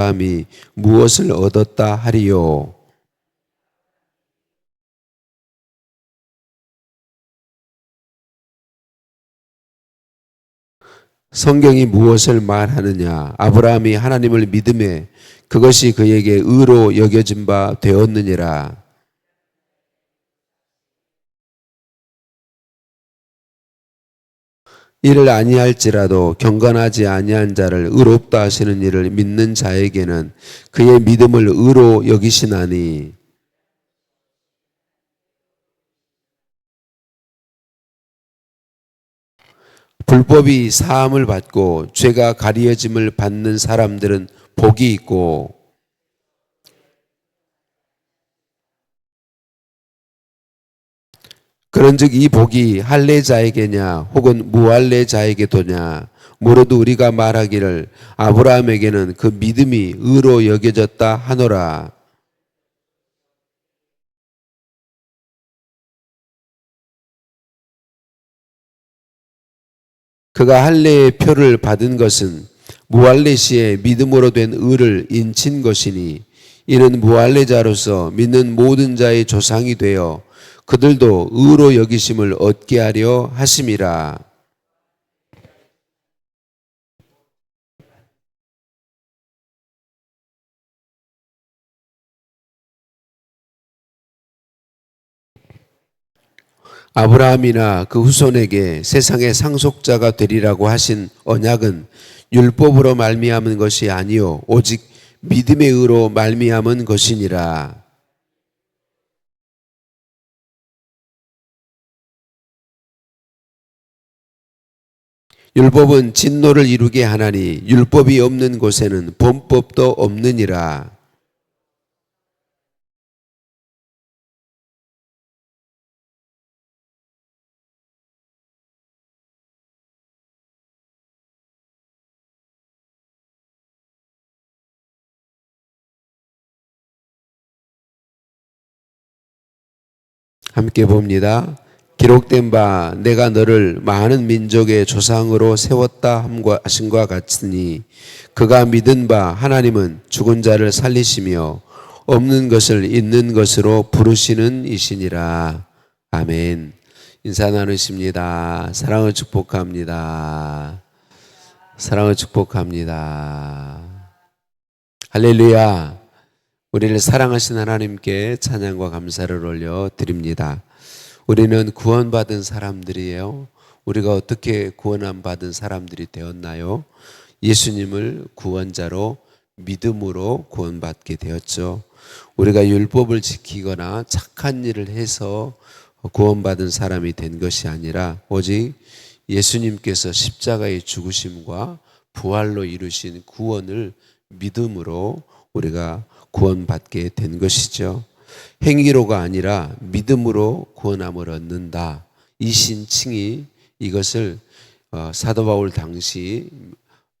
아브라함이 무엇을 얻었다 하리요? 성경이 무엇을 말하느냐? 아브라함이 하나님을 믿음에 그것이 그에게 의로 여겨진 바 되었느니라. 이를 아니할지라도 경건하지 아니한 자를 의롭다 하시는 이를 믿는 자에게는 그의 믿음을 의로 여기시나니. 불법이 사함을 받고 죄가 가리어짐을 받는 사람들은 복이 있고, 그런즉 이 복이 할례자에게냐 혹은 무할례자에게도냐, 무릇 우리가 말하기를 아브라함에게는 그 믿음이 의로 여겨졌다 하노라. 그가 할례의 표를 받은 것은 무할례 시에 믿음으로 된 의를 인친 것이니, 이는 무할례자로서 믿는 모든 자의 조상이 되어 그들도 의로 여기심을 얻게 하려 하심이라. 아브라함이나 그 후손에게 세상의 상속자가 되리라고 하신 언약은 율법으로 말미암은 것이 아니요 오직 믿음의 의로 말미암은 것이니라. 율법은 진노를 이루게 하나니 율법이 없는 곳에는 본법도 없느니라. 함께 봅니다. 기록된 바 내가 너를 많은 민족의 조상으로 세웠다 하신과 같으니, 그가 믿은 바 하나님은 죽은 자를 살리시며 없는 것을 있는 것으로 부르시는 이시니라. 아멘. 인사 나누십니다. 사랑을 축복합니다. 사랑을 축복합니다. 할렐루야. 우리를 사랑하신 하나님께 찬양과 감사를 올려 드립니다. 우리는 구원받은 사람들이에요. 우리가 어떻게 구원받은 사람들이 되었나요? 예수님을 구원자로 믿음으로 구원받게 되었죠. 우리가 율법을 지키거나 착한 일을 해서 구원받은 사람이 된 것이 아니라 오직 예수님께서 십자가의 죽으심과 부활로 이루신 구원을 믿음으로 우리가 구원받게 된 것이죠. 행위로가 아니라 믿음으로 구원함을 얻는다. 이 신칭이, 이것을 사도 바울 당시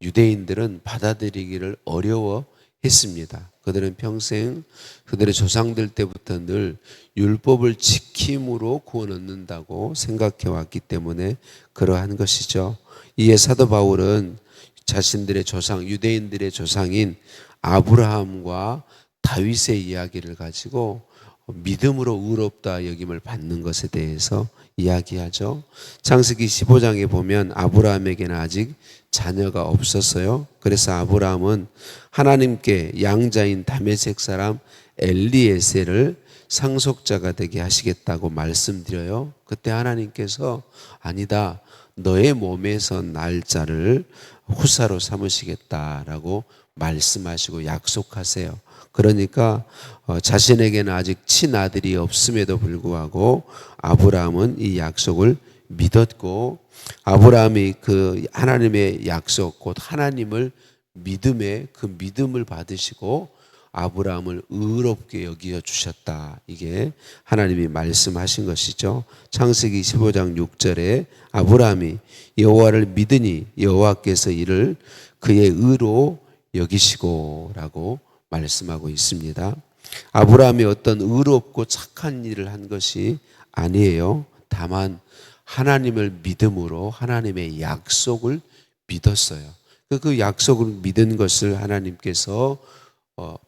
유대인들은 받아들이기를 어려워했습니다. 그들은 평생 그들의 조상들 때부터 늘 율법을 지킴으로 구원 얻는다고 생각해 왔기 때문에 그러한 것이죠. 이에 사도 바울은 자신들의 조상, 유대인들의 조상인 아브라함과 다윗의 이야기를 가지고 믿음으로 의롭다 여김을 받는 것에 대해서 이야기하죠. 창세기 15장에 보면 아브라함에게는 아직 자녀가 없었어요. 그래서 아브라함은 하나님께 양자인 다메섹 사람 엘리에셀을 상속자가 되게 하시겠다고 말씀드려요. 그때 하나님께서 아니다, 너의 몸에서 날 자를 후사로 삼으시겠다라고 말씀하시고 약속하세요. 그러니까 자신에게는 아직 친아들이 없음에도 불구하고 아브라함은 이 약속을 믿었고, 아브라함이 그 하나님의 약속, 곧 하나님을 믿음에 그 믿음을 받으시고 아브라함을 의롭게 여겨 주셨다. 이게 하나님이 말씀하신 것이죠. 창세기 15장 6절에 아브라함이 여호와를 믿으니 여호와께서 이를 그의 의로 여기시고 라고 말씀하고 있습니다. 아브라함이 어떤 의롭고 착한 일을 한 것이 아니에요. 다만 하나님을 믿음으로 하나님의 약속을 믿었어요. 그 약속을 믿은 것을 하나님께서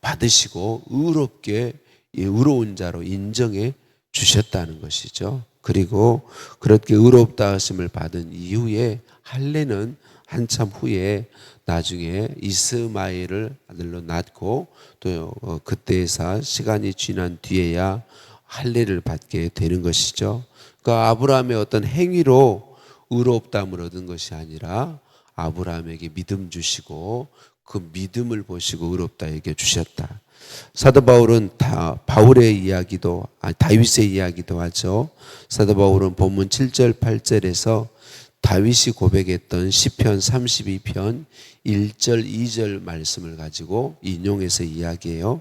받으시고 의롭게 의로운 자로 인정해 주셨다는 것이죠. 그리고 그렇게 의롭다 하심을 받은 이후에 할례는 한참 후에 나중에 이스마엘을 아들로 낳고 또 그때에서 시간이 지난 뒤에야 할례를 받게 되는 것이죠. 그러니까 아브라함의 어떤 행위로 의롭다함을 얻은 것이 아니라 아브라함에게 믿음 주시고 그 믿음을 보시고 의롭다 여겨 주셨다. 사도 바울은 바울의 이야기도 다윗의 이야기도 하죠. 사도 바울은 본문 7절 8절에서 다윗이 고백했던 시편 32편 1절 2절 말씀을 가지고 인용해서 이야기해요.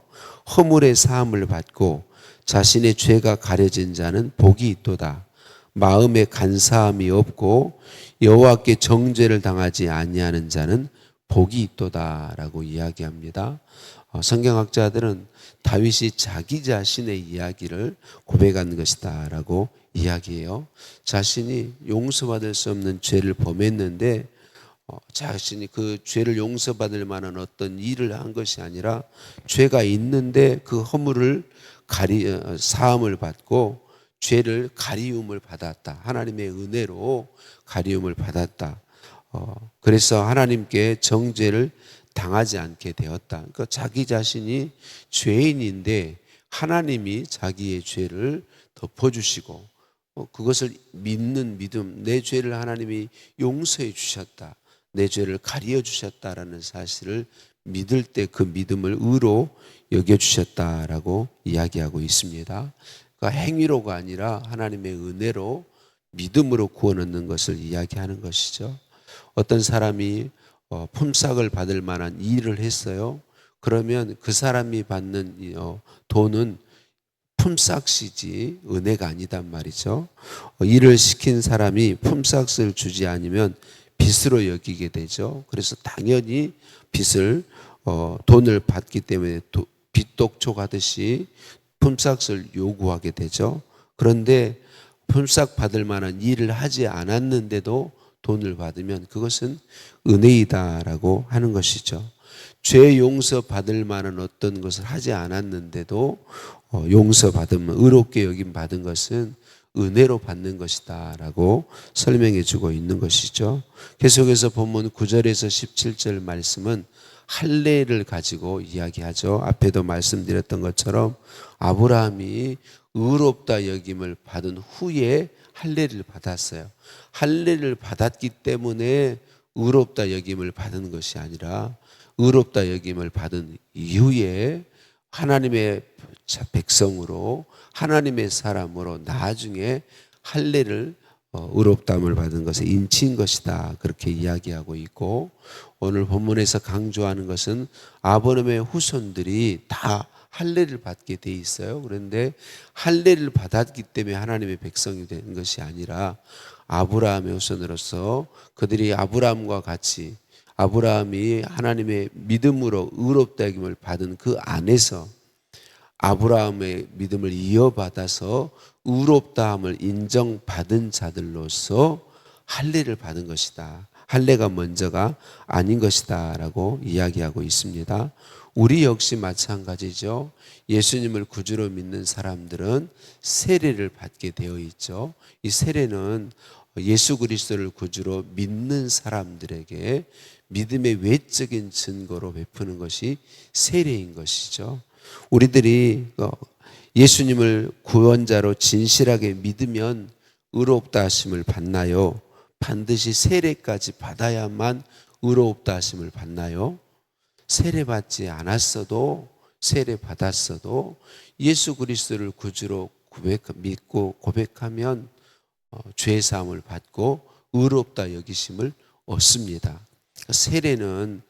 허물의 사함을 받고 자신의 죄가 가려진 자는 복이 있도다. 마음에 간사함이 없고 여호와께 정죄를 당하지 아니하는 자는 복이 있도다라고 이야기합니다. 성경학자들은 다윗이 자기 자신의 이야기를 고백한 것이다라고 이야기해요. 자신이 용서받을 수 없는 죄를 범했는데 자신이 그 죄를 용서받을 만한 어떤 일을 한 것이 아니라 죄가 있는데 그 허물을 사함을 받고 죄를 가리움을 받았다. 하나님의 은혜로 가리움을 받았다. 그래서 하나님께 정죄를 당하지 않게 되었다. 그러니까 자기 자신이 죄인인데 하나님이 자기의 죄를 덮어주시고 그것을 믿는 믿음, 내 죄를 하나님이 용서해 주셨다. 내 죄를 가리어 주셨다라는 사실을 믿을 때 그 믿음을 의로 여겨주셨다라고 이야기하고 있습니다. 그러니까 행위로가 아니라 하나님의 은혜로 믿음으로 구원 얻는 것을 이야기하는 것이죠. 어떤 사람이 품삯을 받을 만한 일을 했어요. 그러면 그 사람이 받는 돈은 품삯이지 은혜가 아니단 말이죠. 일을 시킨 사람이 품삯을 주지 않으면 빚으로 여기게 되죠. 그래서 당연히 돈을 받기 때문에 빚독촉하듯이 품삯을 요구하게 되죠. 그런데 품삯 받을 만한 일을 하지 않았는데도 돈을 받으면 그것은 은혜이다라고 하는 것이죠. 죄 용서 받을 만한 어떤 것을 하지 않았는데도 용서받으면 의롭게 여김 받은 것은 은혜로 받는 것이다라고 설명해 주고 있는 것이죠. 계속해서 본문 9절에서 17절 말씀은 할례를 가지고 이야기하죠. 앞에도 말씀드렸던 것처럼 아브라함이 의롭다 여김을 받은 후에 할례를 받았어요. 할례를 받았기 때문에 의롭다 여김을 받은 것이 아니라 의롭다 여김을 받은 이후에 하나님의 백성으로 하나님의 사람으로 나중에 할례를 의롭다함을 받은 것에 인치인 것이다. 그렇게 이야기하고 있고 오늘 본문에서 강조하는 것은 아브라함의 후손들이 다 할례를 받게 돼 있어요. 그런데 할례를 받았기 때문에 하나님의 백성이 된 것이 아니라 아브라함의 후손으로서 그들이 아브라함과 같이 아브라함이 하나님의 믿음으로 의롭다 여김을 받은 그 안에서 아브라함의 믿음을 이어받아서 의롭다함을 인정받은 자들로서 할례를 받은 것이다. 할례가 먼저가 아닌 것이다 라고 이야기하고 있습니다. 우리 역시 마찬가지죠. 예수님을 구주로 믿는 사람들은 세례를 받게 되어 있죠. 이 세례는 예수 그리스도를 구주로 믿는 사람들에게 믿음의 외적인 증거로 베푸는 것이 세례인 것이죠. 우리들이 예수님을 구원자로 진실하게 믿으면 의롭다 하심을 받나요? 반드시 세례까지 받아야만 의롭다 하심을 받나요? 세례 받지 않았어도 세례 받았어도 예수 그리스도를 구주로 믿고 고백하면 죄 사함을 받고 의롭다 여기심을 얻습니다. 세례는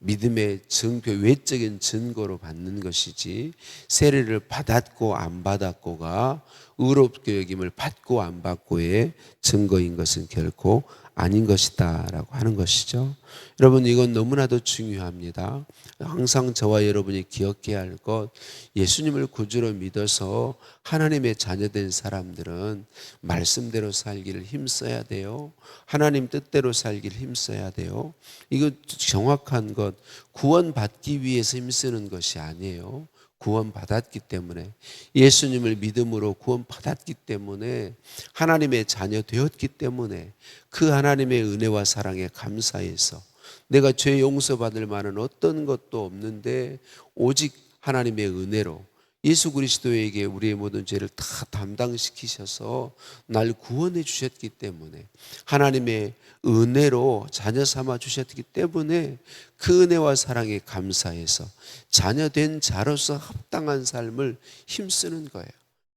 믿음의 증표, 외적인 증거로 받는 것이지 세례를 받았고 안 받았고가 의롭게 여김을 받고 안 받고의 증거인 것은 결코 아닌 것이다 라고 하는 것이죠. 여러분, 이건 너무나도 중요합니다. 항상 저와 여러분이 기억해야 할 것, 예수님을 구주로 믿어서 하나님의 자녀된 사람들은 말씀대로 살기를 힘써야 돼요. 하나님 뜻대로 살기를 힘써야 돼요. 이거 정확한 것, 구원받기 위해서 힘쓰는 것이 아니에요. 구원받았기 때문에, 예수님을 믿음으로 구원받았기 때문에, 하나님의 자녀 되었기 때문에 그 하나님의 은혜와 사랑에 감사해서 내가 죄 용서받을 만한 어떤 것도 없는데 오직 하나님의 은혜로 예수 그리스도에게 우리의 모든 죄를 다 담당시키셔서 날 구원해 주셨기 때문에, 하나님의 은혜로 자녀 삼아 주셨기 때문에 그 은혜와 사랑에 감사해서 자녀된 자로서 합당한 삶을 힘쓰는 거예요.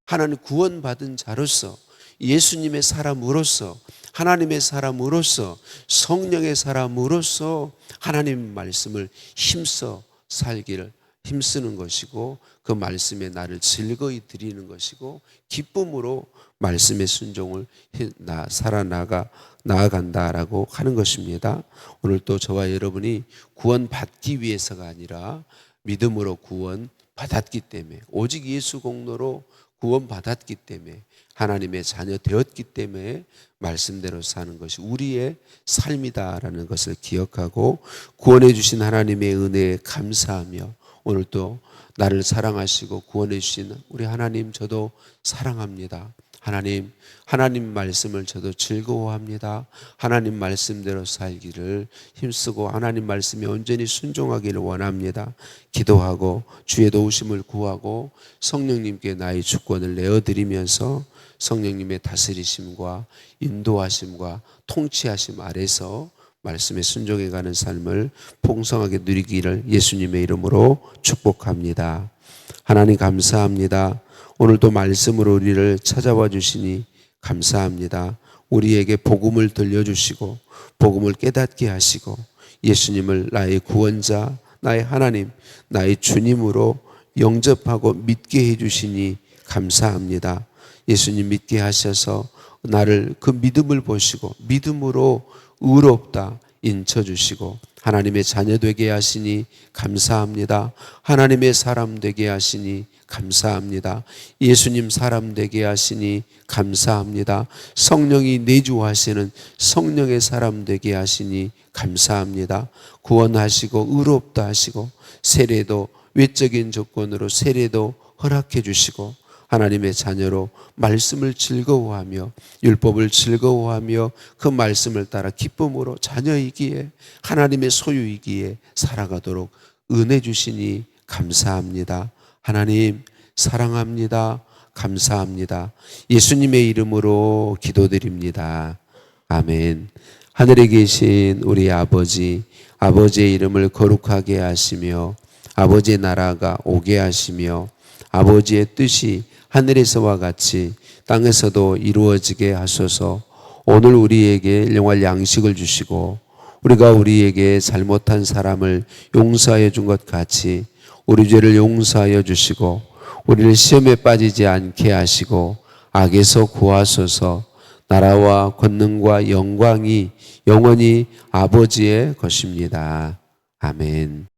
하나님 구원받은 자로서, 예수님의 사람으로서, 하나님의 사람으로서, 성령의 사람으로서 하나님 말씀을 힘써 살기를 힘쓰는 것이고, 그 말씀에 나를 즐거이 드리는 것이고, 기쁨으로 말씀의 순종을 나아간다라고 하는 것입니다. 오늘 또 저와 여러분이 구원받기 위해서가 아니라 믿음으로 구원받았기 때문에, 오직 예수 공로로 구원받았기 때문에, 하나님의 자녀 되었기 때문에 말씀대로 사는 것이 우리의 삶이다라는 것을 기억하고, 구원해 주신 하나님의 은혜에 감사하며, 오늘 또 나를 사랑하시고 구원해 주신 우리 하나님, 저도 사랑합니다. 하나님 말씀을 저도 즐거워합니다. 하나님 말씀대로 살기를 힘쓰고 하나님 말씀에 온전히 순종하기를 원합니다. 기도하고 주의 도우심을 구하고 성령님께 나의 주권을 내어드리면서 성령님의 다스리심과 인도하심과 통치하심 아래서 말씀에 순종해가는 삶을 풍성하게 누리기를 예수님의 이름으로 축복합니다. 하나님 감사합니다. 오늘도 말씀으로 우리를 찾아와 주시니 감사합니다. 우리에게 복음을 들려주시고 복음을 깨닫게 하시고 예수님을 나의 구원자, 나의 하나님, 나의 주님으로 영접하고 믿게 해주시니 감사합니다. 예수님 믿게 하셔서 나를 그 믿음을 보시고 믿음으로 의롭다 인쳐주시고 하나님의 자녀 되게 하시니 감사합니다. 하나님의 사람 되게 하시니 감사합니다. 예수님 사람 되게 하시니 감사합니다. 성령이 내주하시는 성령의 사람 되게 하시니 감사합니다. 구원하시고 의롭다 하시고 세례도 외적인 조건으로 세례도 허락해 주시고 하나님의 자녀로 말씀을 즐거워하며 율법을 즐거워하며 그 말씀을 따라 기쁨으로 자녀이기에 하나님의 소유이기에 살아가도록 은혜 주시니 감사합니다. 하나님 사랑합니다. 감사합니다. 예수님의 이름으로 기도드립니다. 아멘. 하늘에 계신 우리 아버지, 아버지의 이름을 거룩하게 하시며 아버지의 나라가 오게 하시며 아버지의 뜻이 하늘에서와 같이 땅에서도 이루어지게 하소서. 오늘 우리에게 일용할 양식을 주시고 우리가 우리에게 잘못한 사람을 용서하여 준 것 같이 우리 죄를 용서하여 주시고 우리를 시험에 빠지지 않게 하시고 악에서 구하소서. 나라와 권능과 영광이 영원히 아버지의 것입니다. 아멘.